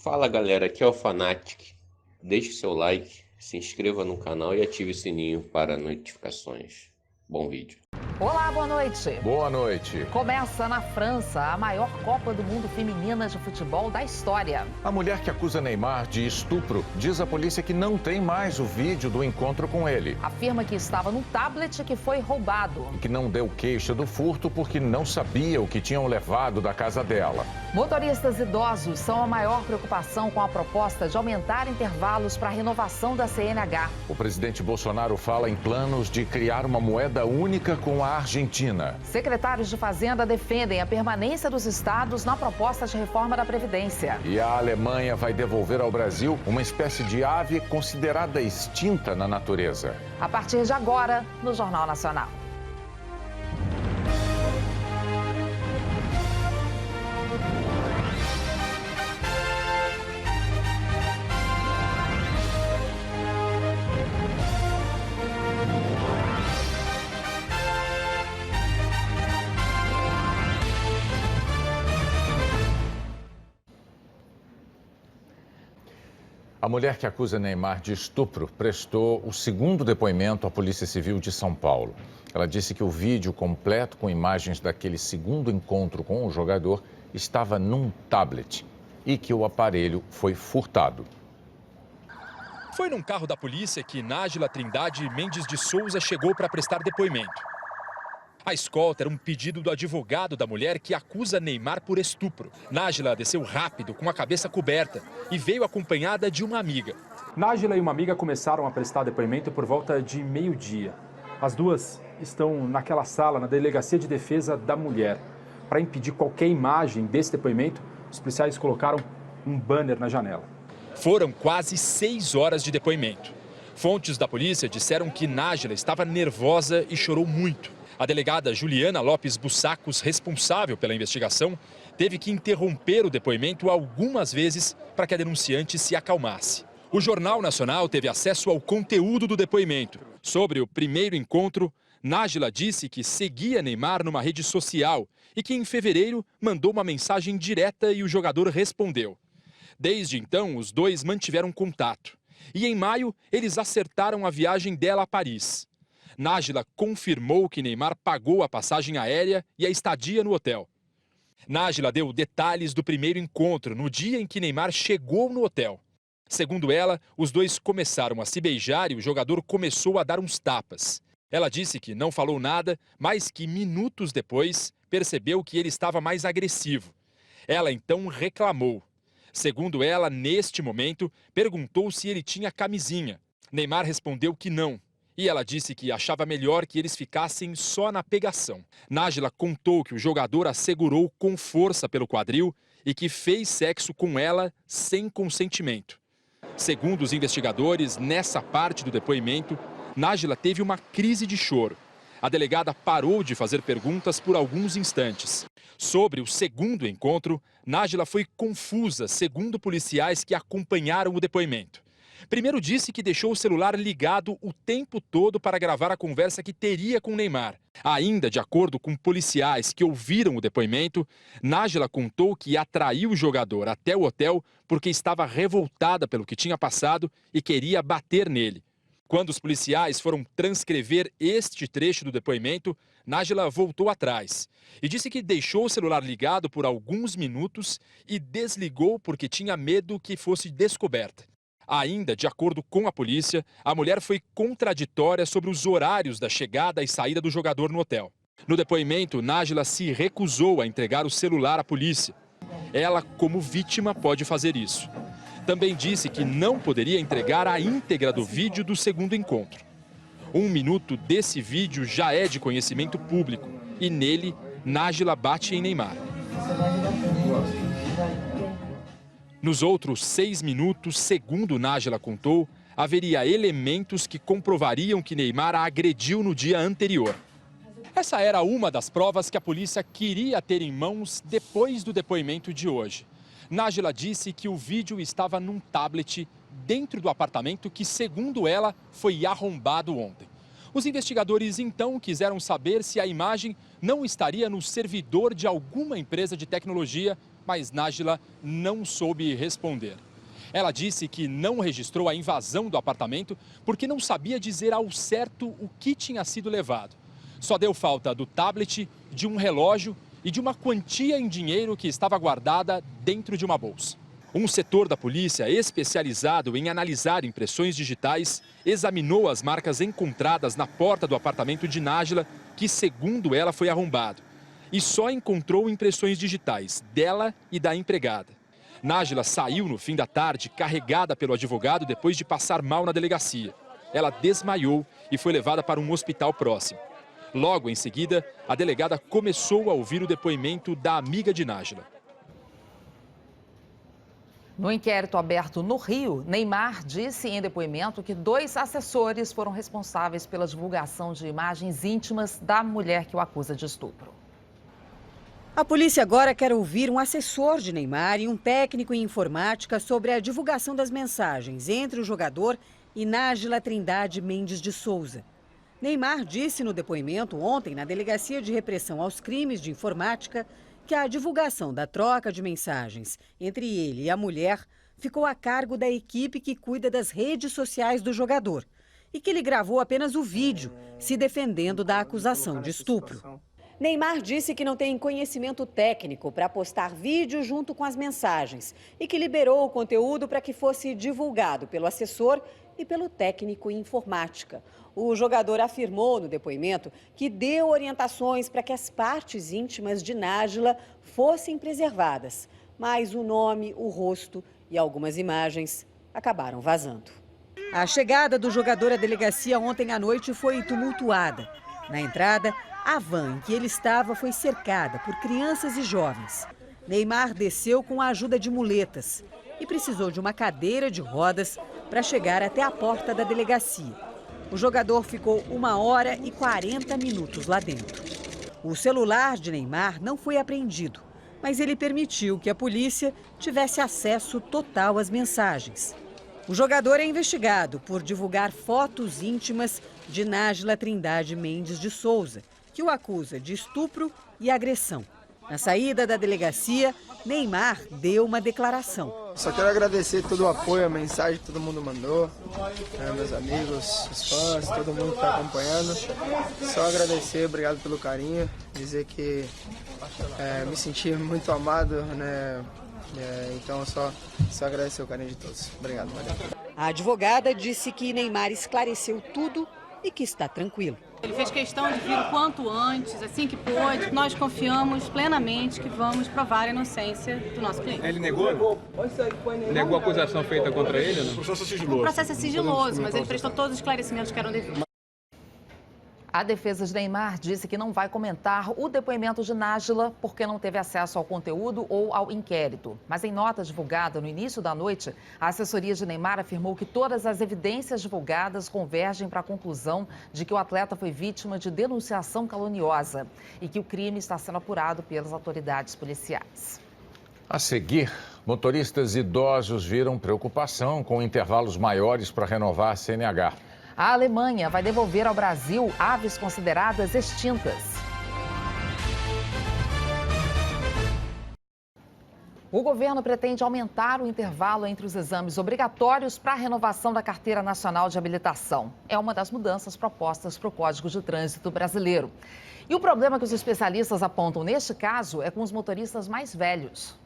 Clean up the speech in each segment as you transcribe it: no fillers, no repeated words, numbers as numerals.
Fala galera, aqui é o Fanatic. Deixe seu like, se inscreva no canal e ative o sininho para notificações. Bom vídeo. Olá, boa noite. Boa noite. Começa na França a maior Copa do Mundo feminina de futebol da história. A mulher que acusa Neymar de estupro diz à polícia que não tem mais o vídeo do encontro com ele. Afirma que estava num tablet que foi roubado. E que não deu queixa do furto porque não sabia o que tinham levado da casa dela. Motoristas idosos são a maior preocupação com a proposta de aumentar intervalos para a renovação da CNH. O presidente Bolsonaro fala em planos de criar uma moeda única com a Argentina. Secretários de Fazenda defendem a permanência dos estados na proposta de reforma da Previdência. E a Alemanha vai devolver ao Brasil uma espécie de ave considerada extinta na natureza. A partir de agora, no Jornal Nacional. A mulher que acusa Neymar de estupro prestou o segundo depoimento à Polícia Civil de São Paulo. Ela disse que o vídeo completo com imagens daquele segundo encontro com o jogador estava num tablet e que o aparelho foi furtado. Foi num carro da polícia que Nájila Trindade Mendes de Souza chegou para prestar depoimento. A escolta era um pedido do advogado da mulher que acusa Neymar por estupro. Nájila desceu rápido, com a cabeça coberta, e veio acompanhada de uma amiga. Nájila e uma amiga começaram a prestar depoimento por volta de meio-dia. As duas estão naquela sala, na Delegacia de Defesa da Mulher. Para impedir qualquer imagem desse depoimento, os policiais colocaram um banner na janela. Foram quase 6 horas de depoimento. Fontes da polícia disseram que Nájila estava nervosa e chorou muito. A delegada Juliana Lopes Bussacos, responsável pela investigação, teve que interromper o depoimento algumas vezes para que a denunciante se acalmasse. O Jornal Nacional teve acesso ao conteúdo do depoimento. Sobre o primeiro encontro, Nájila disse que seguia Neymar numa rede social e que em fevereiro mandou uma mensagem direta e o jogador respondeu. Desde então, os dois mantiveram contato. E em maio, eles acertaram a viagem dela a Paris. Nájila confirmou que Neymar pagou a passagem aérea e a estadia no hotel. Nájila deu detalhes do primeiro encontro, no dia em que Neymar chegou no hotel. Segundo ela, os dois começaram a se beijar e o jogador começou a dar uns tapas. Ela disse que não falou nada, mas que minutos depois percebeu que ele estava mais agressivo. Ela então reclamou. Segundo ela, neste momento, perguntou se ele tinha camisinha. Neymar respondeu que não. E ela disse que achava melhor que eles ficassem só na pegação. Nájila contou que o jogador a segurou com força pelo quadril e que fez sexo com ela sem consentimento. Segundo os investigadores, nessa parte do depoimento, Nájila teve uma crise de choro. A delegada parou de fazer perguntas por alguns instantes. Sobre o segundo encontro, Nájila foi confusa, segundo policiais que acompanharam o depoimento. Primeiro disse que deixou o celular ligado o tempo todo para gravar a conversa que teria com Neymar. Ainda de acordo com policiais que ouviram o depoimento, Nájila contou que atraiu o jogador até o hotel porque estava revoltada pelo que tinha passado e queria bater nele. Quando os policiais foram transcrever este trecho do depoimento, Nájila voltou atrás e disse que deixou o celular ligado por alguns minutos e desligou porque tinha medo que fosse descoberta. Ainda, de acordo com a polícia, a mulher foi contraditória sobre os horários da chegada e saída do jogador no hotel. No depoimento, Nájila se recusou a entregar o celular à polícia. Ela, como vítima, pode fazer isso. Também disse que não poderia entregar a íntegra do vídeo do segundo encontro. 1 minuto desse vídeo já é de conhecimento público e nele, Nájila bate em Neymar. Nos outros 6 minutos, segundo Nájila contou, haveria elementos que comprovariam que Neymar a agrediu no dia anterior. Essa era uma das provas que a polícia queria ter em mãos depois do depoimento de hoje. Nájila disse que o vídeo estava num tablet dentro do apartamento que, segundo ela, foi arrombado ontem. Os investigadores então quiseram saber se a imagem não estaria no servidor de alguma empresa de tecnologia mas Nájila não soube responder. Ela disse que não registrou a invasão do apartamento porque não sabia dizer ao certo o que tinha sido levado. Só deu falta do tablet, de um relógio e de uma quantia em dinheiro que estava guardada dentro de uma bolsa. Um setor da polícia especializado em analisar impressões digitais examinou as marcas encontradas na porta do apartamento de Nájila, que, segundo ela, foi arrombado. E só encontrou impressões digitais dela e da empregada. Nájila saiu no fim da tarde carregada pelo advogado depois de passar mal na delegacia. Ela desmaiou e foi levada para um hospital próximo. Logo em seguida, a delegada começou a ouvir o depoimento da amiga de Nájila. No inquérito aberto no Rio, Neymar disse em depoimento que 2 assessores foram responsáveis pela divulgação de imagens íntimas da mulher que o acusa de estupro. A polícia agora quer ouvir um assessor de Neymar e um técnico em informática sobre a divulgação das mensagens entre o jogador e Nájila Trindade Mendes de Souza. Neymar disse no depoimento ontem na Delegacia de Repressão aos Crimes de Informática que a divulgação da troca de mensagens entre ele e a mulher ficou a cargo da equipe que cuida das redes sociais do jogador e que ele gravou apenas o vídeo se defendendo da acusação de estupro. Neymar disse que não tem conhecimento técnico para postar vídeo junto com as mensagens e que liberou o conteúdo para que fosse divulgado pelo assessor e pelo técnico em informática. O jogador afirmou no depoimento que deu orientações para que as partes íntimas de Nájila fossem preservadas, mas o nome, o rosto e algumas imagens acabaram vazando. A chegada do jogador à delegacia ontem à noite foi tumultuada. Na entrada, a van em que ele estava foi cercada por crianças e jovens. Neymar desceu com a ajuda de muletas e precisou de uma cadeira de rodas para chegar até a porta da delegacia. O jogador ficou 1h40 lá dentro. O celular de Neymar não foi apreendido, mas ele permitiu que a polícia tivesse acesso total às mensagens. O jogador é investigado por divulgar fotos íntimas de Nájila Trindade Mendes de Souza, que o acusa de estupro e agressão. Na saída da delegacia, Neymar deu uma declaração. Só quero agradecer todo o apoio, a mensagem que todo mundo mandou, meus amigos, os fãs, todo mundo que está acompanhando. Só agradecer, obrigado pelo carinho, dizer que me senti muito amado, né? Então só agradecer o carinho de todos. Obrigado, valeu. A advogada disse que Neymar esclareceu tudo e que está tranquilo. Ele fez questão de vir o quanto antes, assim que pôde. Nós confiamos plenamente que vamos provar a inocência do nosso cliente. Ele negou? Negou a acusação feita contra ele? Não? O processo é sigiloso, mas ele prestou todos os esclarecimentos que eram devidos. A defesa de Neymar disse que não vai comentar o depoimento de Nájila porque não teve acesso ao conteúdo ou ao inquérito. Mas em nota divulgada no início da noite, a assessoria de Neymar afirmou que todas as evidências divulgadas convergem para a conclusão de que o atleta foi vítima de denunciação caluniosa e que o crime está sendo apurado pelas autoridades policiais. A seguir, motoristas idosos viram preocupação com intervalos maiores para renovar a CNH. A Alemanha vai devolver ao Brasil aves consideradas extintas. O governo pretende aumentar o intervalo entre os exames obrigatórios para a renovação da Carteira Nacional de Habilitação. É uma das mudanças propostas para o Código de Trânsito brasileiro. E o problema que os especialistas apontam neste caso é com os motoristas mais velhos.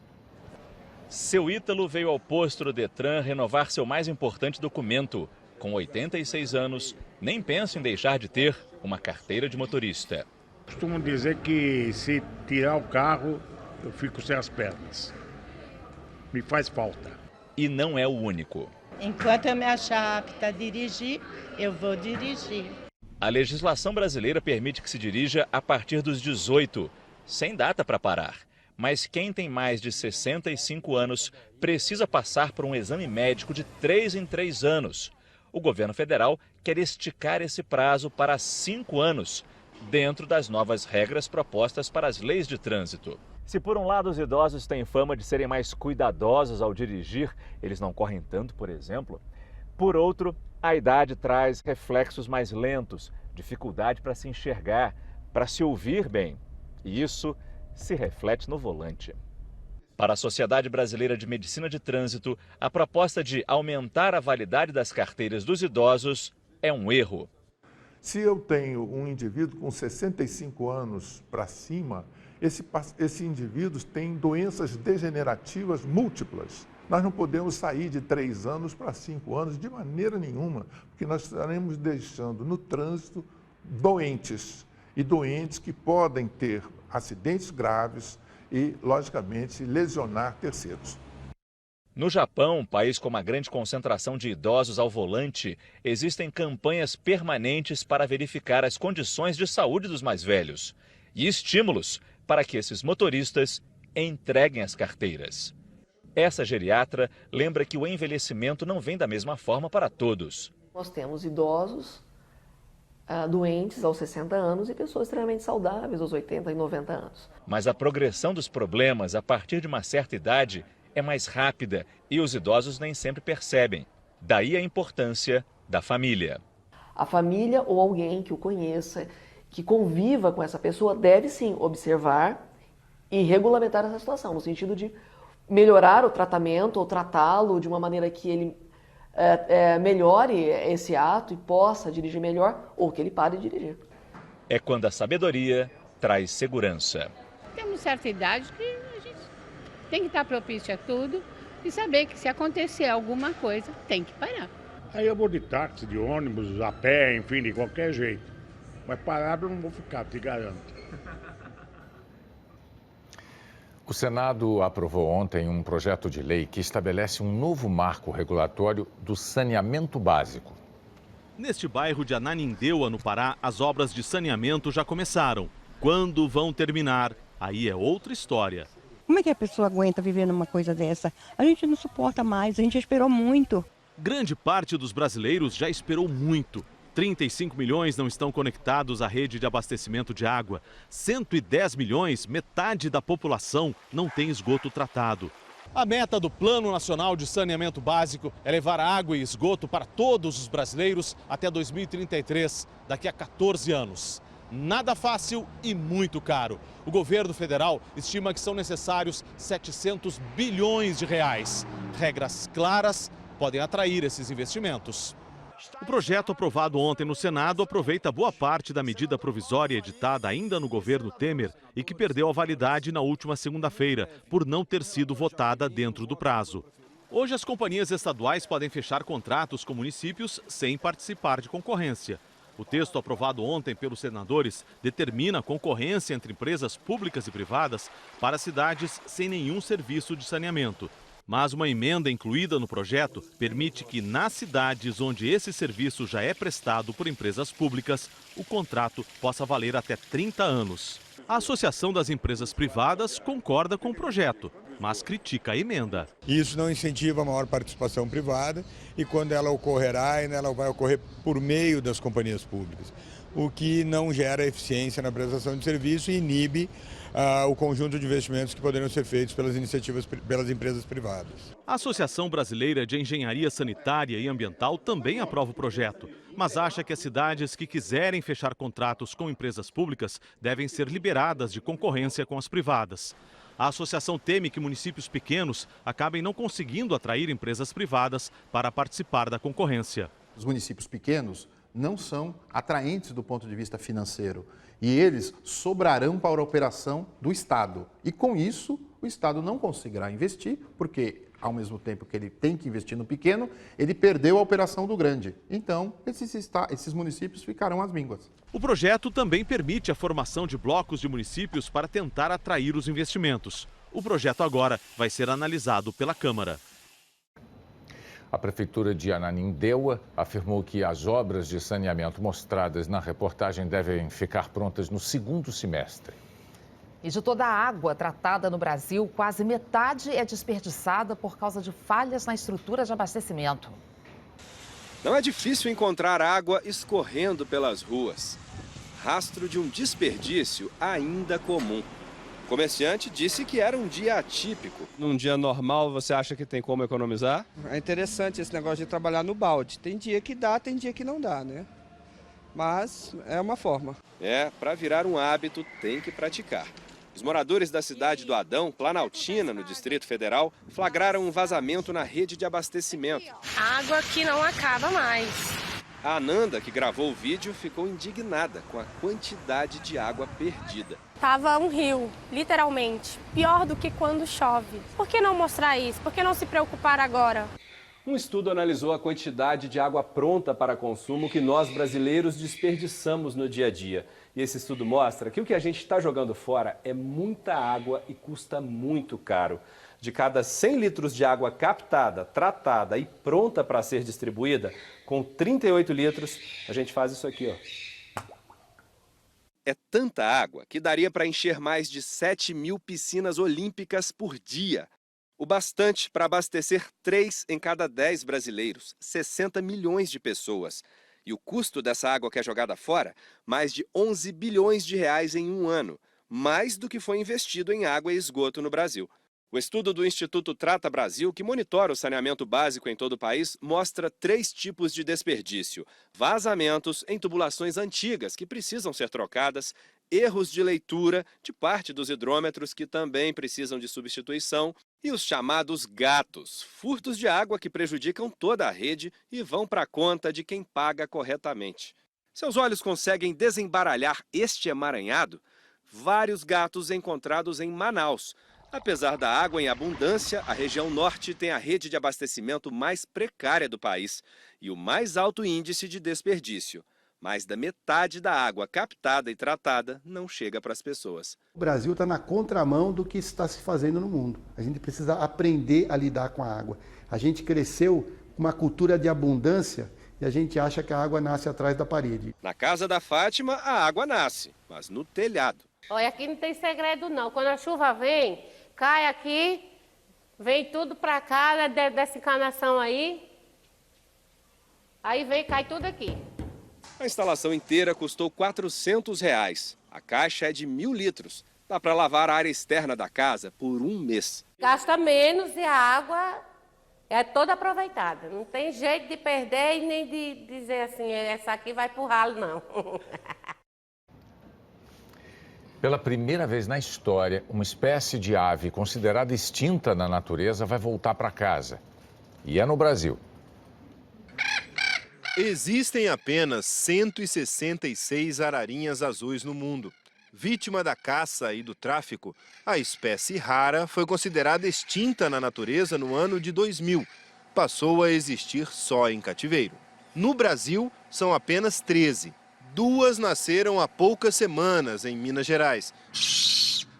Seu Ítalo veio ao posto do Detran renovar seu mais importante documento. Com 86 anos, nem pensa em deixar de ter uma carteira de motorista. Costumo dizer que se tirar o carro, eu fico sem as pernas. Me faz falta. E não é o único. Enquanto eu me achar apta a dirigir, eu vou dirigir. A legislação brasileira permite que se dirija a partir dos 18, sem data para parar. Mas quem tem mais de 65 anos precisa passar por um exame médico de 3 em 3 anos. O governo federal quer esticar esse prazo para 5 anos, dentro das novas regras propostas para as leis de trânsito. Se por um lado os idosos têm fama de serem mais cuidadosos ao dirigir, eles não correm tanto, por exemplo. Por outro, a idade traz reflexos mais lentos, dificuldade para se enxergar, para se ouvir bem. E isso se reflete no volante. Para a Sociedade Brasileira de Medicina de Trânsito, a proposta de aumentar a validade das carteiras dos idosos é um erro. Se eu tenho um indivíduo com 65 anos para cima, esse indivíduo tem doenças degenerativas múltiplas. Nós não podemos sair de 3 anos para 5 anos de maneira nenhuma, porque nós estaremos deixando no trânsito doentes, e doentes que podem ter acidentes graves e, logicamente, lesionar terceiros. No Japão, país com uma grande concentração de idosos ao volante, existem campanhas permanentes para verificar as condições de saúde dos mais velhos e estímulos para que esses motoristas entreguem as carteiras. Essa geriatra lembra que o envelhecimento não vem da mesma forma para todos. Nós temos idosos doentes aos 60 anos e pessoas extremamente saudáveis aos 80 e 90 anos. Mas a progressão dos problemas a partir de uma certa idade é mais rápida e os idosos nem sempre percebem. Daí a importância da família. A família ou alguém que o conheça, que conviva com essa pessoa, deve sim observar e regulamentar essa situação, no sentido de melhorar o tratamento ou tratá-lo de uma maneira que ele melhore esse ato e possa dirigir melhor ou que ele pare de dirigir. É quando a sabedoria traz segurança. Temos certa idade que a gente tem que estar propício a tudo e saber que se acontecer alguma coisa, tem que parar. Aí eu vou de táxi, de ônibus, a pé, enfim, de qualquer jeito. Mas parado eu não vou ficar, te garanto. O Senado aprovou ontem um projeto de lei que estabelece um novo marco regulatório do saneamento básico. Neste bairro de Ananindeua, no Pará, as obras de saneamento já começaram. Quando vão terminar, aí é outra história. Como é que a pessoa aguenta viver numa coisa dessa? A gente não suporta mais, a gente esperou muito. Grande parte dos brasileiros já esperou muito. 35 milhões não estão conectados à rede de abastecimento de água. 110 milhões, metade da população, não tem esgoto tratado. A meta do Plano Nacional de Saneamento Básico é levar água e esgoto para todos os brasileiros até 2033, daqui a 14 anos. Nada fácil e muito caro. O governo federal estima que são necessários 700 bilhões de reais. Regras claras podem atrair esses investimentos. O projeto aprovado ontem no Senado aproveita boa parte da medida provisória editada ainda no governo Temer e que perdeu a validade na última segunda-feira, por não ter sido votada dentro do prazo. Hoje, as companhias estaduais podem fechar contratos com municípios sem participar de concorrência. O texto aprovado ontem pelos senadores determina a concorrência entre empresas públicas e privadas para cidades sem nenhum serviço de saneamento. Mas uma emenda incluída no projeto permite que, nas cidades onde esse serviço já é prestado por empresas públicas, o contrato possa valer até 30 anos. A Associação das Empresas Privadas concorda com o projeto, mas critica a emenda. Isso não incentiva a maior participação privada e quando ela ocorrerá, ela vai ocorrer por meio das companhias públicas, o que não gera eficiência na prestação de serviço e inibe o conjunto de investimentos que poderiam ser feitos pelas empresas privadas. A Associação Brasileira de Engenharia Sanitária e Ambiental também aprova o projeto, mas acha que as cidades que quiserem fechar contratos com empresas públicas devem ser liberadas de concorrência com as privadas. A associação teme que municípios pequenos acabem não conseguindo atrair empresas privadas para participar da concorrência. Os municípios pequenos não são atraentes do ponto de vista financeiro e eles sobrarão para a operação do Estado. E com isso, o Estado não conseguirá investir, porque ao mesmo tempo que ele tem que investir no pequeno, ele perdeu a operação do grande. Então, esses municípios ficarão às mínguas. O projeto também permite a formação de blocos de municípios para tentar atrair os investimentos. O projeto agora vai ser analisado pela Câmara. A Prefeitura de Ananindeua afirmou que as obras de saneamento mostradas na reportagem devem ficar prontas no segundo semestre. E de toda a água tratada no Brasil, quase metade é desperdiçada por causa de falhas na estrutura de abastecimento. Não é difícil encontrar água escorrendo pelas ruas. Rastro de um desperdício ainda comum. O comerciante disse que era um dia atípico. Num dia normal, você acha que tem como economizar? É interessante esse negócio de trabalhar no balde. Tem dia que dá, tem dia que não dá, né? Mas é uma forma. Para virar um hábito, tem que praticar. Os moradores da cidade do Adão, Planaltina, no Distrito Federal, flagraram um vazamento na rede de abastecimento. Água que não acaba mais. A Ananda, que gravou o vídeo, ficou indignada com a quantidade de água perdida. Tava um rio, literalmente. Pior do que quando chove. Por que não mostrar isso? Por que não se preocupar agora? Um estudo analisou a quantidade de água pronta para consumo que nós brasileiros desperdiçamos no dia a dia. E esse estudo mostra que o que a gente está jogando fora é muita água e custa muito caro. De cada 100 litros de água captada, tratada e pronta para ser distribuída, com 38 litros, a gente faz isso aqui, ó. É tanta água que daria para encher mais de 7.000 piscinas olímpicas por dia. O bastante para abastecer 3 em cada 10 brasileiros, 60 milhões de pessoas. E o custo dessa água que é jogada fora, mais de 11 bilhões de reais em um ano, mais do que foi investido em água e esgoto no Brasil. O estudo do Instituto Trata Brasil, que monitora o saneamento básico em todo o país, mostra 3 tipos de desperdício: vazamentos em tubulações antigas que precisam ser trocadas, erros de leitura de parte dos hidrômetros que também precisam de substituição e os chamados gatos, furtos de água que prejudicam toda a rede e vão para a conta de quem paga corretamente. Seus olhos conseguem desembaralhar este emaranhado? Vários gatos encontrados em Manaus. Apesar da água em abundância, a região norte tem a rede de abastecimento mais precária do país e o mais alto índice de desperdício. Mais da metade da água captada e tratada não chega para as pessoas. O Brasil está na contramão do que está se fazendo no mundo. A gente precisa aprender a lidar com a água. A gente cresceu com uma cultura de abundância e a gente acha que a água nasce atrás da parede. Na casa da Fátima, a água nasce, mas no telhado. Olha, aqui não tem segredo não. Quando a chuva vem, cai aqui, vem tudo para cá, dessa encanação aí. Aí vem, cai tudo aqui. A instalação inteira custou R$400. A caixa é de 1.000 litros. Dá para lavar a área externa da casa por um mês. Gasta menos e a água é toda aproveitada. Não tem jeito de perder e nem de dizer assim, essa aqui vai pro ralo, não. Pela primeira vez na história, uma espécie de ave considerada extinta na natureza vai voltar para casa. E é no Brasil. Existem apenas 166 ararinhas azuis no mundo. Vítima da caça e do tráfico, a espécie rara foi considerada extinta na natureza no ano de 2000. Passou a existir só em cativeiro. No Brasil, são apenas 13. 2 nasceram há poucas semanas em Minas Gerais.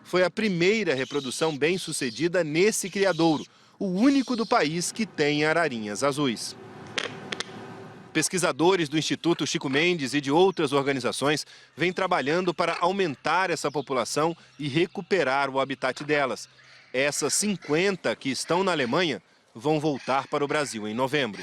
Foi a primeira reprodução bem-sucedida nesse criadouro, o único do país que tem ararinhas azuis. Pesquisadores do Instituto Chico Mendes e de outras organizações vêm trabalhando para aumentar essa população e recuperar o habitat delas. Essas 50 que estão na Alemanha vão voltar para o Brasil em novembro.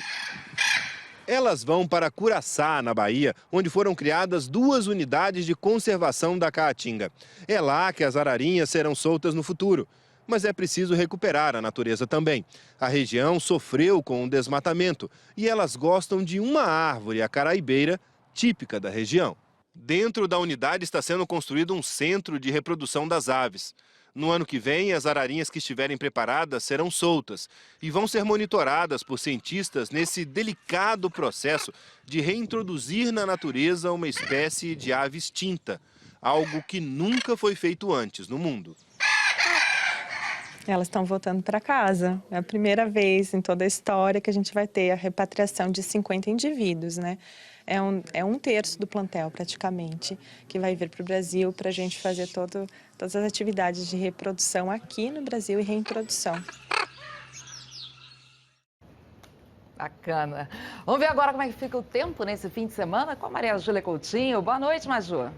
Elas vão para Curaçá, na Bahia, onde foram criadas 2 unidades de conservação da caatinga. É lá que as ararinhas serão soltas no futuro. Mas é preciso recuperar a natureza também. A região sofreu com o desmatamento e elas gostam de uma árvore, a caraibeira, típica da região. Dentro da unidade está sendo construído um centro de reprodução das aves. No ano que vem, as ararinhas que estiverem preparadas serão soltas e vão ser monitoradas por cientistas nesse delicado processo de reintroduzir na natureza uma espécie de ave extinta, algo que nunca foi feito antes no mundo. Elas estão voltando para casa. É a primeira vez em toda a história que a gente vai ter a repatriação de 50 indivíduos, né? É um terço do plantel, praticamente, que vai vir para o Brasil para a gente fazer todas as atividades de reprodução aqui no Brasil e reintrodução. Bacana. Vamos ver agora como é que fica o tempo nesse fim de semana com a Maria Júlia Coutinho. Boa noite, Maju.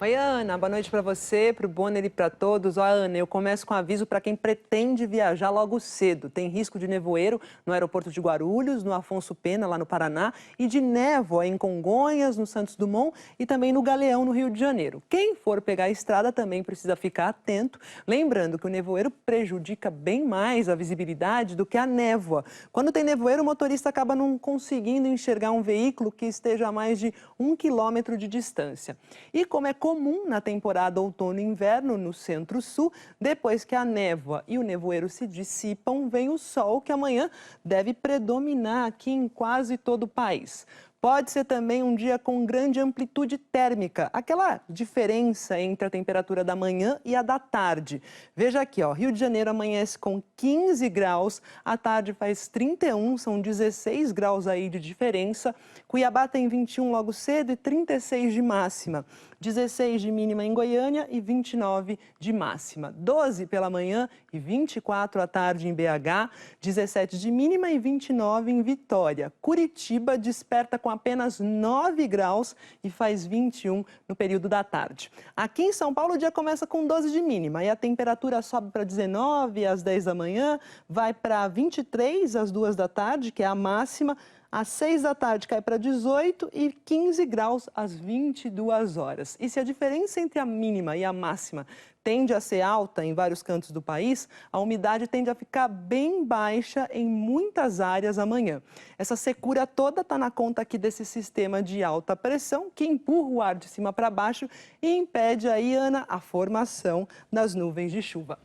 Oi, Ana. Boa noite para você, para o Bonner e para todos. Ó, Ana, eu começo com aviso para quem pretende viajar logo cedo. Tem risco de nevoeiro no aeroporto de Guarulhos, no Afonso Pena, lá no Paraná, e de névoa em Congonhas, no Santos Dumont e também no Galeão, no Rio de Janeiro. Quem for pegar a estrada também precisa ficar atento, lembrando que o nevoeiro prejudica bem mais a visibilidade do que a névoa. Quando tem nevoeiro, o motorista acaba não conseguindo enxergar um veículo que esteja a mais de 1 quilômetro de distância. E como é comum na temporada outono e inverno no centro-sul. Depois que a névoa e o nevoeiro se dissipam, vem o sol, que amanhã deve predominar aqui em quase todo o país. Pode ser também um dia com grande amplitude térmica, aquela diferença entre a temperatura da manhã e a da tarde. Veja aqui, ó, Rio de Janeiro amanhece com 15 graus, à tarde faz 31, são 16 graus aí de diferença. Cuiabá tem 21 logo cedo e 36 de máxima. 16 de mínima em Goiânia e 29 de máxima. 12 pela manhã e 24 à tarde em BH, 17 de mínima e 29 em Vitória. Curitiba desperta com apenas 9 graus e faz 21 no período da tarde. Aqui em São Paulo o dia começa com 12 de mínima e a temperatura sobe para 19 às 10 da manhã, vai para 23 às 2 da tarde, que é a máxima. Às 6 da tarde cai para 18 e 15 graus às 22 horas. E se a diferença entre a mínima e a máxima tende a ser alta em vários cantos do país, a umidade tende a ficar bem baixa em muitas áreas amanhã. Essa secura toda está na conta aqui desse sistema de alta pressão que empurra o ar de cima para baixo e impede aí, Ana, a formação das nuvens de chuva.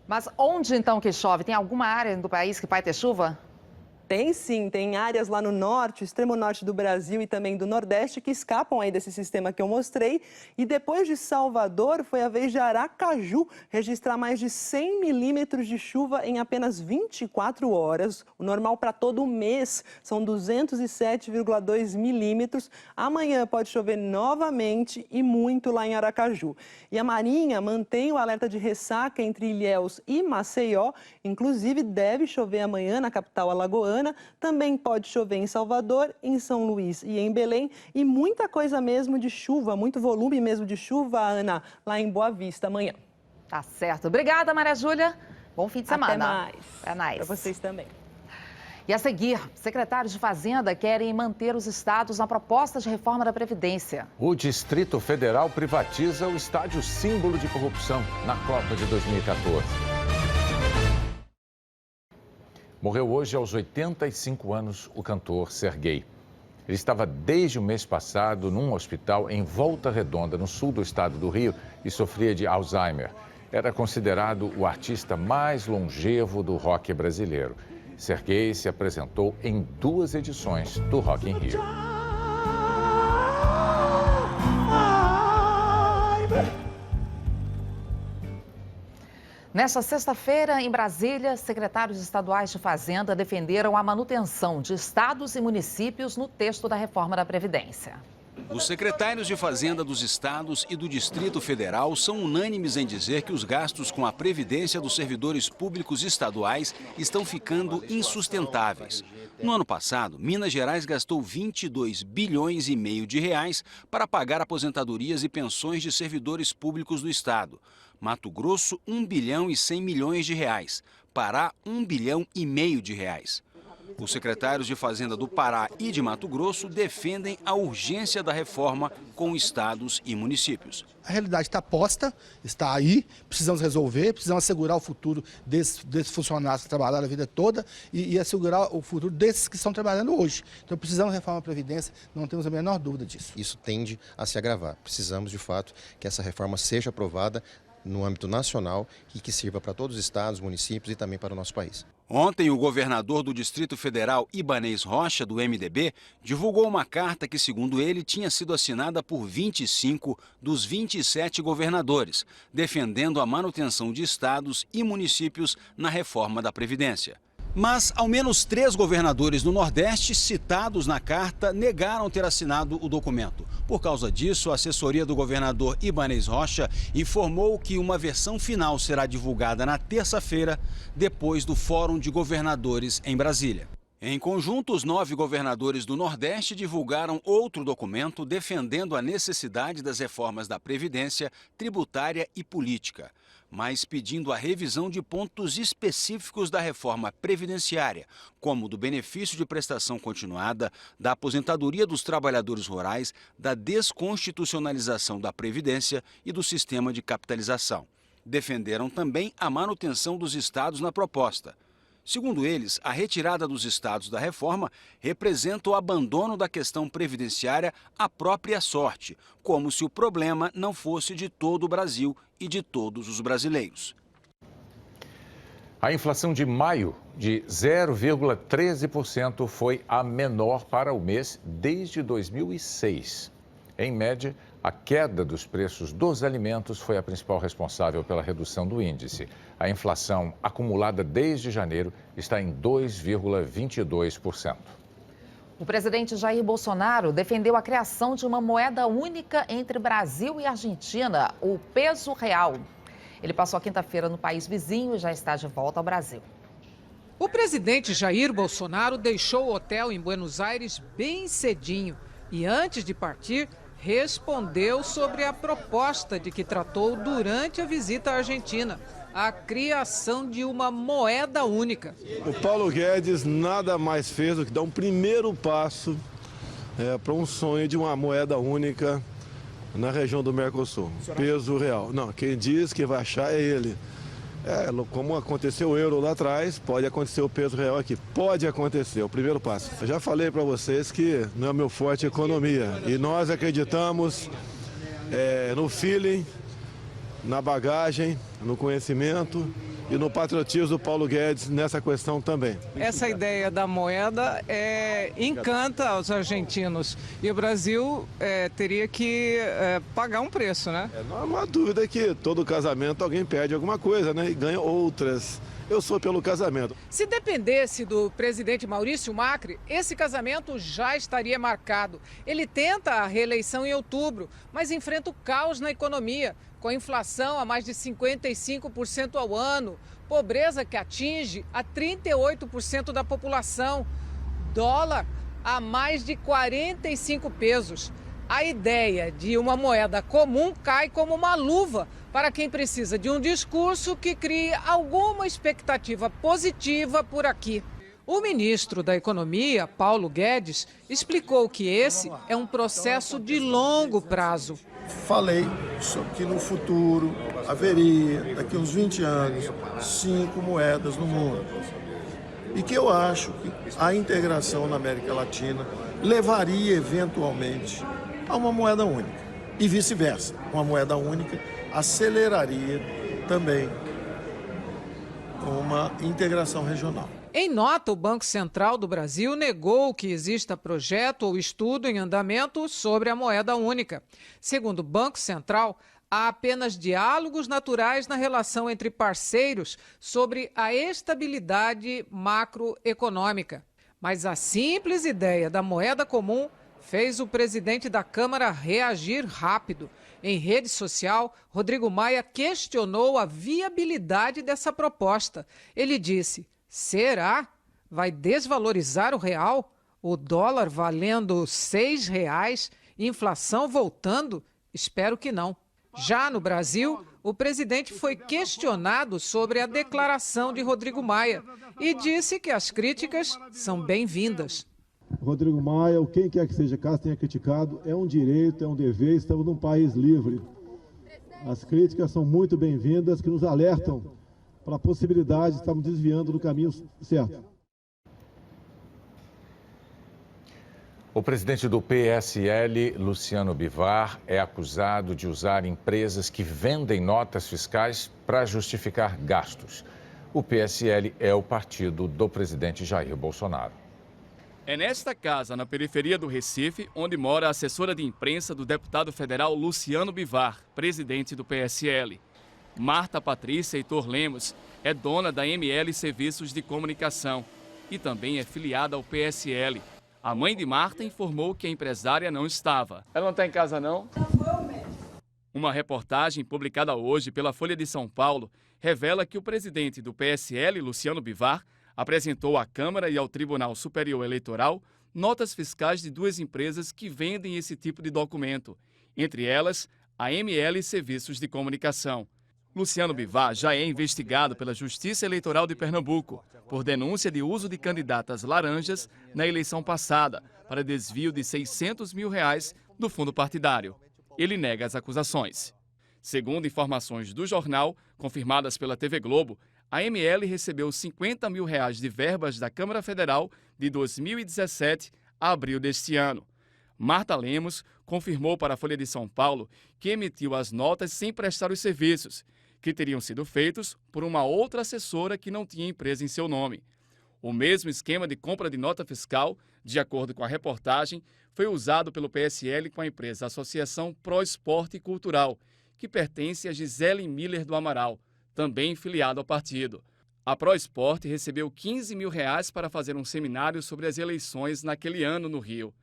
Mas onde então que chove? Tem alguma área do país que vai ter chuva? Tem sim, tem áreas lá no norte, extremo norte do Brasil e também do Nordeste que escapam aí desse sistema que eu mostrei. E depois de Salvador, foi a vez de Aracaju registrar mais de 100 milímetros de chuva em apenas 24 horas. O normal para todo o mês são 207,2 milímetros. Amanhã pode chover novamente e muito lá em Aracaju. E a Marinha mantém o alerta de ressaca entre Ilhéus e Maceió. Inclusive, deve chover amanhã na capital alagoana. Também pode chover em Salvador, em São Luís e em Belém. E muita coisa mesmo de chuva, muito volume mesmo de chuva, Ana, lá em Boa Vista amanhã. Tá certo. Obrigada, Maria Júlia. Bom fim de semana. Até mais. Até mais. Para vocês também. E a seguir, secretários de Fazenda querem manter os estados na proposta de reforma da Previdência. O Distrito Federal privatiza o estádio símbolo de corrupção na Copa de 2014. Morreu hoje, aos 85 anos, o cantor Serguei. Ele estava desde o mês passado num hospital em Volta Redonda, no sul do estado do Rio, e sofria de Alzheimer. Era considerado o artista mais longevo do rock brasileiro. Serguei se apresentou em 2 edições do Rock in Rio. Nesta sexta-feira, em Brasília, secretários estaduais de Fazenda defenderam a manutenção de estados e municípios no texto da reforma da Previdência. Os secretários de Fazenda dos estados e do Distrito Federal são unânimes em dizer que os gastos com a previdência dos servidores públicos estaduais estão ficando insustentáveis. No ano passado, Minas Gerais gastou 22 bilhões e meio de reais para pagar aposentadorias e pensões de servidores públicos do estado. Mato Grosso, 1 bilhão e 100 milhões de reais. Pará, 1 bilhão e meio de reais. Os secretários de Fazenda do Pará e de Mato Grosso defendem a urgência da reforma com estados e municípios. A realidade está posta, está aí, precisamos resolver, precisamos assegurar o futuro desses funcionários que trabalharam a vida toda e assegurar o futuro desses que estão trabalhando hoje. Então precisamos reformar a Previdência, não temos a menor dúvida disso. Isso tende a se agravar. Precisamos, de fato, que essa reforma seja aprovada no âmbito nacional e que sirva para todos os estados, municípios e também para o nosso país. Ontem, o governador do Distrito Federal, Ibanez Rocha, do MDB, divulgou uma carta que, segundo ele, tinha sido assinada por 25 dos 27 governadores, defendendo a manutenção de estados e municípios na reforma da Previdência. Mas, ao menos 3 governadores do Nordeste, citados na carta, negaram ter assinado o documento. Por causa disso, a assessoria do governador Ibanez Rocha informou que uma versão final será divulgada na terça-feira, depois do Fórum de Governadores em Brasília. Em conjunto, os 9 governadores do Nordeste divulgaram outro documento defendendo a necessidade das reformas da Previdência, tributária e política, mas pedindo a revisão de pontos específicos da reforma previdenciária, como do benefício de prestação continuada, da aposentadoria dos trabalhadores rurais, da desconstitucionalização da Previdência e do sistema de capitalização. Defenderam também a manutenção dos estados na proposta. Segundo eles, a retirada dos estados da reforma representa o abandono da questão previdenciária à própria sorte, como se o problema não fosse de todo o Brasil e de todos os brasileiros. A inflação de maio, de 0,13%, foi a menor para o mês desde 2006. Em média, a queda dos preços dos alimentos foi a principal responsável pela redução do índice. A inflação acumulada desde janeiro está em 2,22%. O presidente Jair Bolsonaro defendeu a criação de uma moeda única entre Brasil e Argentina, o peso real. Ele passou a quinta-feira no país vizinho e já está de volta ao Brasil. O presidente Jair Bolsonaro deixou o hotel em Buenos Aires bem cedinho e, antes de partir, respondeu sobre a proposta de que tratou durante a visita à Argentina, a criação de uma moeda única. O Paulo Guedes nada mais fez do que dar um primeiro passo para um sonho de uma moeda única na região do Mercosul, peso real. Não, quem diz que vai achar é ele. Como aconteceu o euro lá atrás, pode acontecer o peso real aqui. Pode acontecer, o primeiro passo. Eu já falei para vocês que não é meu forte a economia. E nós acreditamos no feeling, na bagagem, no conhecimento e no patriotismo do Paulo Guedes nessa questão também. Essa ideia da moeda encanta os argentinos e o Brasil teria que pagar um preço, né? Não há uma dúvida que todo casamento alguém perde alguma coisa, né? E ganha outras. Eu sou pelo casamento. Se dependesse do presidente Maurício Macri, esse casamento já estaria marcado. Ele tenta a reeleição em outubro, mas enfrenta o caos na economia, com a inflação a mais de 55% ao ano, pobreza que atinge a 38% da população, dólar a mais de 45 pesos. A ideia de uma moeda comum cai como uma luva para quem precisa de um discurso que crie alguma expectativa positiva por aqui. O ministro da Economia, Paulo Guedes, explicou que esse é um processo de longo prazo. Falei que no futuro haveria, daqui a uns 20 anos, 5 moedas no mundo. E que eu acho que a integração na América Latina levaria eventualmente a uma moeda única. E vice-versa, uma moeda única aceleraria também uma integração regional. Em nota, o Banco Central do Brasil negou que exista projeto ou estudo em andamento sobre a moeda única. Segundo o Banco Central, há apenas diálogos naturais na relação entre parceiros sobre a estabilidade macroeconômica. Mas a simples ideia da moeda comum fez o presidente da Câmara reagir rápido. Em rede social, Rodrigo Maia questionou a viabilidade dessa proposta. Ele disse: será? Vai desvalorizar o real? O dólar valendo R$ 6? Inflação voltando? Espero que não. Já no Brasil, o presidente foi questionado sobre a declaração de Rodrigo Maia e disse que as críticas são bem-vindas. Rodrigo Maia, ou quem quer que seja, caso tenha criticado, é um direito, é um dever, estamos num país livre. As críticas são muito bem-vindas, que nos alertam para a possibilidade de estarmos desviando do caminho certo. O presidente do PSL, Luciano Bivar, é acusado de usar empresas que vendem notas fiscais para justificar gastos. O PSL é o partido do presidente Jair Bolsonaro. É nesta casa, na periferia do Recife, onde mora a assessora de imprensa do deputado federal Luciano Bivar, presidente do PSL. Marta Patrícia Heitor Lemos é dona da ML Serviços de Comunicação e também é filiada ao PSL. A mãe de Marta informou que a empresária não estava. Ela não está em casa, não? Uma reportagem publicada hoje pela Folha de São Paulo revela que o presidente do PSL, Luciano Bivar, apresentou à Câmara e ao Tribunal Superior Eleitoral notas fiscais de 2 empresas que vendem esse tipo de documento, entre elas a ML Serviços de Comunicação. Luciano Bivar já é investigado pela Justiça Eleitoral de Pernambuco por denúncia de uso de candidatas laranjas na eleição passada para desvio de R$ 600 mil do fundo partidário. Ele nega as acusações. Segundo informações do jornal, confirmadas pela TV Globo, a ML recebeu R$50 mil de verbas da Câmara Federal de 2017 a abril deste ano. Marta Lemos confirmou para a Folha de São Paulo que emitiu as notas sem prestar os serviços, que teriam sido feitos por uma outra assessora que não tinha empresa em seu nome. O mesmo esquema de compra de nota fiscal, de acordo com a reportagem, foi usado pelo PSL com a empresa Associação Pro Esporte Cultural, que pertence a Gisele Miller do Amaral, também filiado ao partido. A Pro Esporte recebeu R$15 mil para fazer um seminário sobre as eleições naquele ano no Rio.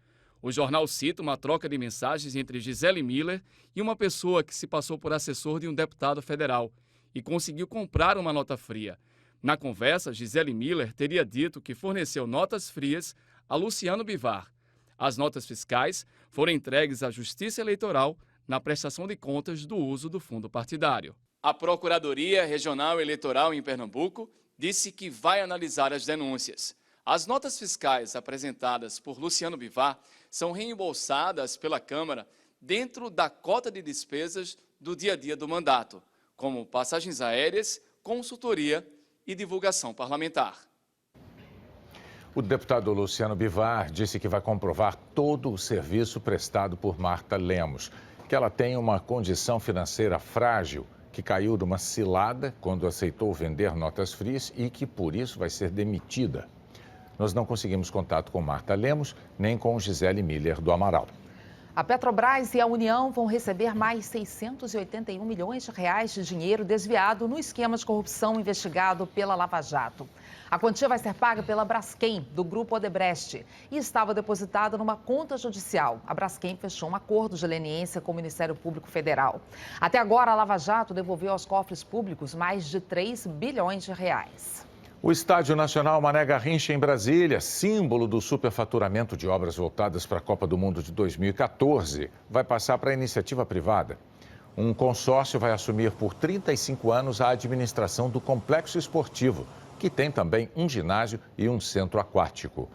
O jornal cita uma troca de mensagens entre Gisele Miller e uma pessoa que se passou por assessor de um deputado federal e conseguiu comprar uma nota fria. Na conversa, Gisele Miller teria dito que forneceu notas frias a Luciano Bivar. As notas fiscais foram entregues à Justiça Eleitoral na prestação de contas do uso do fundo partidário. A Procuradoria Regional Eleitoral em Pernambuco disse que vai analisar as denúncias. As notas fiscais apresentadas por Luciano Bivar são reembolsadas pela Câmara dentro da cota de despesas do dia a dia do mandato, como passagens aéreas, consultoria e divulgação parlamentar. O deputado Luciano Bivar disse que vai comprovar todo o serviço prestado por Marta Lemos, que ela tem uma condição financeira frágil, que caiu de uma cilada quando aceitou vender notas frias e que, por isso, vai ser demitida. Nós não conseguimos contato com Marta Lemos, nem com Gisele Miller do Amaral. A Petrobras e a União vão receber mais R$681 milhões de dinheiro desviado no esquema de corrupção investigado pela Lava Jato. A quantia vai ser paga pela Braskem, do Grupo Odebrecht, e estava depositada numa conta judicial. A Braskem fechou um acordo de leniência com o Ministério Público Federal. Até agora, a Lava Jato devolveu aos cofres públicos mais de R$3 bilhões. O Estádio Nacional Mané Garrincha, em Brasília, símbolo do superfaturamento de obras voltadas para a Copa do Mundo de 2014, vai passar para a iniciativa privada. Um consórcio vai assumir por 35 anos a administração do complexo esportivo, que tem também um ginásio e um centro aquático.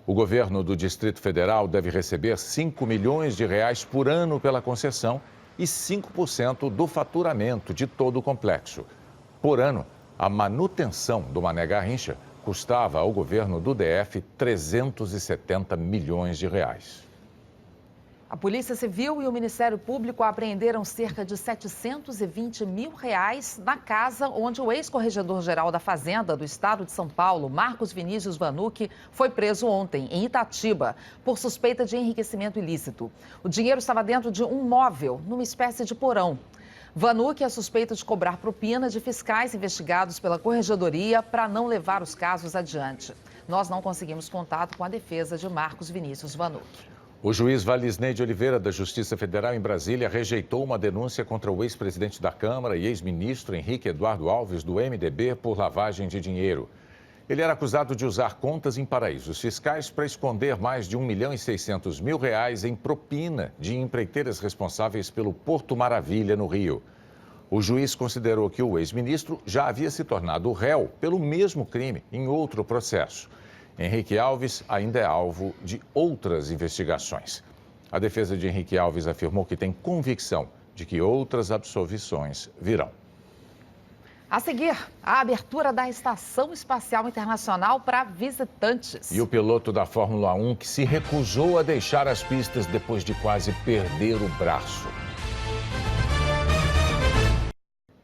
O governo do Distrito Federal deve receber R$5 milhões por ano pela concessão e 5% do faturamento de todo o complexo. Por ano, a manutenção do Mané Garrincha custava ao governo do DF R$370 milhões. A Polícia Civil e o Ministério Público apreenderam cerca de R$720 mil na casa onde o ex-corregedor-geral da Fazenda do Estado de São Paulo, Marcos Vinícius Vanucchi, foi preso ontem, em Itatiba, por suspeita de enriquecimento ilícito. O dinheiro estava dentro de um móvel, numa espécie de porão. Vanucchi é suspeito de cobrar propina de fiscais investigados pela Corregedoria para não levar os casos adiante. Nós não conseguimos contato com a defesa de Marcos Vinícius Vanucchi. O juiz Valisney de Oliveira, da Justiça Federal em Brasília, rejeitou uma denúncia contra o ex-presidente da Câmara e ex-ministro Henrique Eduardo Alves, do MDB, por lavagem de dinheiro. Ele era acusado de usar contas em paraísos fiscais para esconder mais de R$1.600.000 em propina de empreiteiras responsáveis pelo Porto Maravilha, no Rio. O juiz considerou que o ex-ministro já havia se tornado réu pelo mesmo crime em outro processo. Henrique Alves ainda é alvo de outras investigações. A defesa de Henrique Alves afirmou que tem convicção de que outras absolvições virão. A seguir, a abertura da Estação Espacial Internacional para visitantes. E o piloto da Fórmula 1 que se recusou a deixar as pistas depois de quase perder o braço.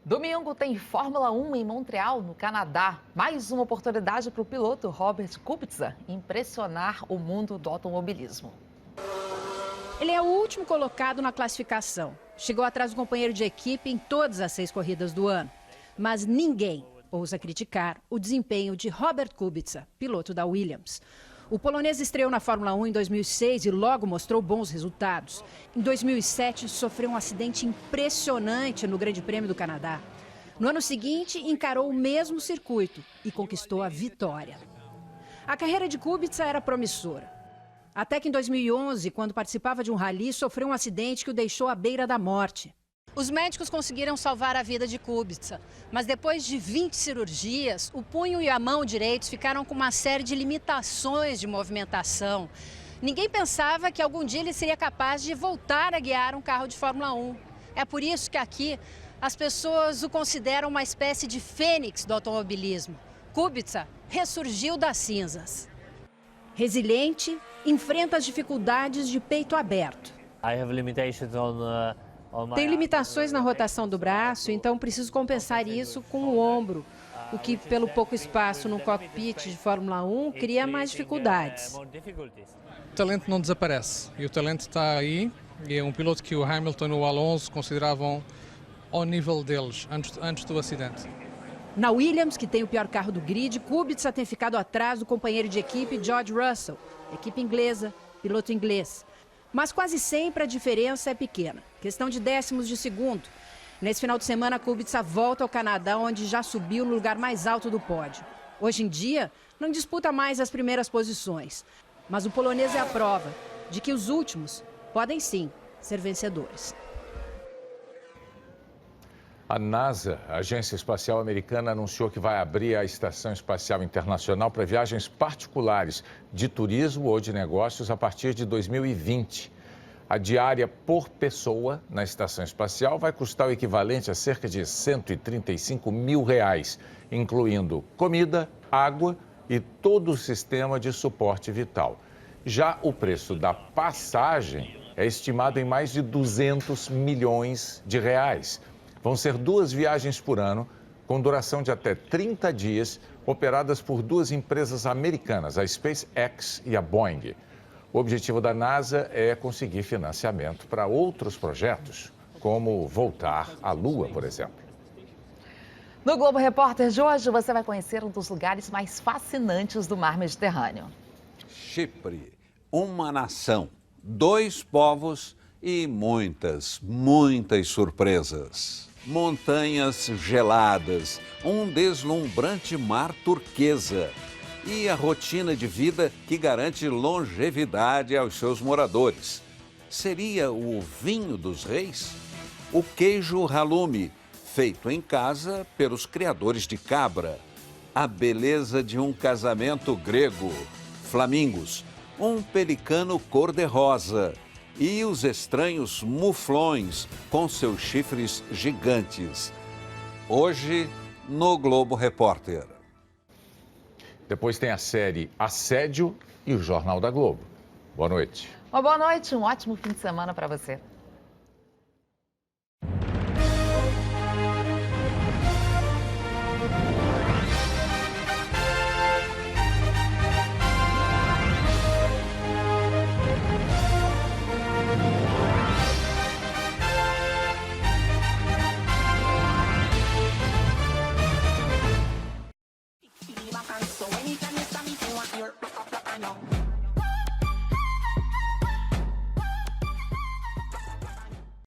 Domingo tem Fórmula 1 em Montreal, no Canadá. Mais uma oportunidade para o piloto Robert Kubica impressionar o mundo do automobilismo. Ele é o último colocado na classificação. Chegou atrás do companheiro de equipe em todas as 6 corridas do ano. Mas ninguém ousa criticar o desempenho de Robert Kubica, piloto da Williams. O polonês estreou na Fórmula 1 em 2006 e logo mostrou bons resultados. Em 2007, sofreu um acidente impressionante no Grande Prêmio do Canadá. No ano seguinte, encarou o mesmo circuito e conquistou a vitória. A carreira de Kubica era promissora. Até que em 2011, quando participava de um rally, sofreu um acidente que o deixou à beira da morte. Os médicos conseguiram salvar a vida de Kubica, mas depois de 20 cirurgias, o punho e a mão direitos ficaram com uma série de limitações de movimentação. Ninguém pensava que algum dia ele seria capaz de voltar a guiar um carro de Fórmula 1. É por isso que aqui As pessoas o consideram uma espécie de fênix do automobilismo. Kubica ressurgiu das cinzas. Resiliente, enfrenta as dificuldades de peito aberto. Tenho limitações na rotação do braço, então preciso compensar isso com o ombro, o que, pelo pouco espaço no cockpit de Fórmula 1, cria mais dificuldades. O talento não desaparece e o talento está aí, e é um piloto que o Hamilton e o Alonso consideravam ao nível deles antes do acidente. Na Williams, que tem o pior carro do grid, Kubica tem ficado atrás do companheiro de equipe George Russell, equipe inglesa, piloto inglês. Mas quase sempre a diferença é pequena, questão de décimos de segundo. Nesse final de semana, Kubica volta ao Canadá, onde já subiu no lugar mais alto do pódio. Hoje em dia, não disputa mais as primeiras posições, mas o polonês é a prova de que os últimos podem sim ser vencedores. A NASA, a Agência Espacial Americana, anunciou que vai abrir a Estação Espacial Internacional para viagens particulares de turismo ou de negócios a partir de 2020. A diária por pessoa na Estação Espacial vai custar o equivalente a cerca de R$ 135 mil, incluindo comida, água e todo o sistema de suporte vital. Já o preço da passagem é estimado em mais de 200 milhões de reais. Vão ser 2 viagens por ano, com duração de até 30 dias, operadas por 2 empresas americanas, a SpaceX e a Boeing. O objetivo da NASA é conseguir financiamento para outros projetos, como voltar à Lua, por exemplo. No Globo Repórter de hoje, você vai conhecer um dos lugares mais fascinantes do mar Mediterrâneo. Chipre, uma nação, 2 povos e muitas surpresas. Montanhas geladas, um deslumbrante mar turquesa e a rotina de vida que garante longevidade aos seus moradores. Seria o vinho dos reis? O queijo halloumi, feito em casa pelos criadores de cabra. A beleza de um casamento grego. Flamingos, um pelicano cor-de-rosa. E os estranhos muflões com seus chifres gigantes. Hoje, no Globo Repórter. Depois tem a série Assédio e o Jornal da Globo. Boa noite. Uma boa noite, um ótimo fim de semana para você.